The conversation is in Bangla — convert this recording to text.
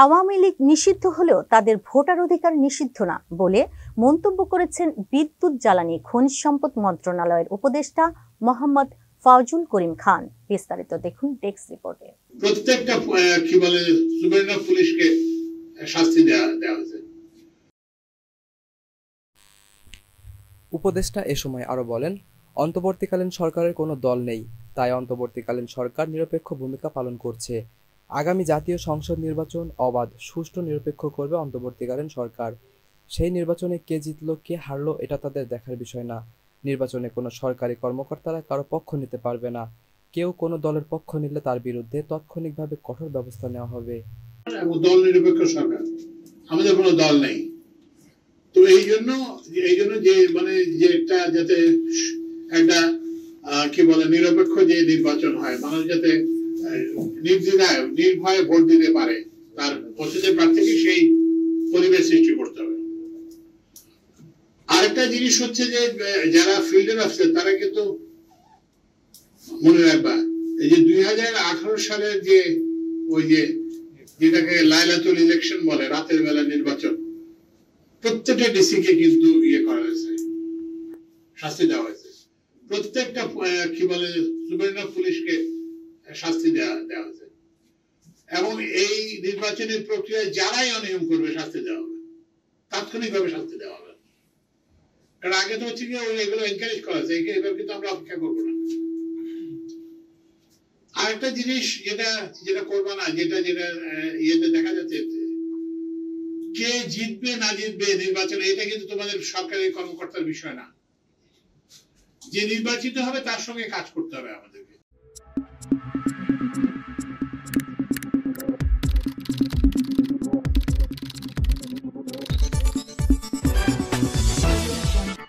আওয়ামী লীগ নিষিদ্ধ হলেও তাদের ভোটার অধিকার নিষিদ্ধ না বলে মন্তব্য করেছেন বিদ্যুৎ জ্বালানি খনিজ সম্পদ মন্ত্রণালয়ের উপদেষ্টা মোহাম্মদ ফাউজুল করিম খান। বিস্তারিত দেখুন ডেস্ক রিপোর্টে। প্রত্যেকটা কি বলে সুপারিনটেন্ডেন্ট পুলিশকে শাস্তি দেওয়া হয়েছে। উপদেষ্টা এ সময় আরো বলেন, অন্তর্বর্তীকালীন সরকারের কোনো দল নেই, তাই অন্তর্বর্তীকালীন সরকার নিরপেক্ষ ভূমিকা পালন করছে। আগামী জাতীয় সংসদ নির্বাচন অবাধ, সুষ্ঠু, নিরপেক্ষ করবে অন্তর্বর্তীকালীন সরকার। সেই নির্বাচনে কে জিতলো কে হারলো এটা তাদের দেখার বিষয় না। নির্বাচনে কোনো সরকারি কর্মকর্তারা কারো পক্ষ নিতে পারবে না। কেউ কোনো দলের পক্ষ নিলে তার বিরুদ্ধে তাৎক্ষণিকভাবে কঠোর ব্যবস্থা নেওয়া হবে। দল নিরপেক্ষ সরকার, আমাদের কোনো দল নেই, তো এই জন্য যে মানে যেটা যাতে একটা কি বলে নিরপেক্ষ যে নির্বাচন হয়, মানুষ যাতে নির্দ্বিধায় নির্ভয়ে ভোট দিতে পারে, তার পছন্দের প্রার্থীকে সেই পরিবেশ সৃষ্টি করতে হবে। আরেকটা জিনিস হচ্ছে যে যারা ফিল্ডের অফিসার তারা কিন্তু মনে রাখবা, এই যে 2018 সালের যে ওই যেটাকে লাইলাতুল ইলেকশন বলে, রাতের বেলা নির্বাচন, প্রত্যেকটা ডিসি কে কিন্তু করা হয়েছে, শাস্তি দেওয়া হয়েছে। প্রত্যেকটা কি বলে সুপারিনটেন্ডেন্ট পুলিশকে শাস্তি দেওয়া হয়েছে, এবং এই নির্বাচনের প্রক্রিয়ায় যারাই অনিয়ম করবে শাস্তি দেওয়া হবে, তাৎক্ষণিকভাবে শাস্তি দেওয়া হবে। কারণ আগে তো হচ্ছে কি এগুলো এনকারেজ করা হয়েছে, এবার কিন্তু আমরা অপেক্ষা করবো না। আরেকটা জিনিস যেটা করবা না, যেটা ইয়েতে দেখা যাচ্ছে, কে জিতবে না জিতবে নির্বাচনে, এটা কিন্তু তোমাদের সরকারি কর্মকর্তার বিষয় না। যে নির্বাচিত হবে তার সঙ্গে কাজ করতে হবে আমাদেরকে।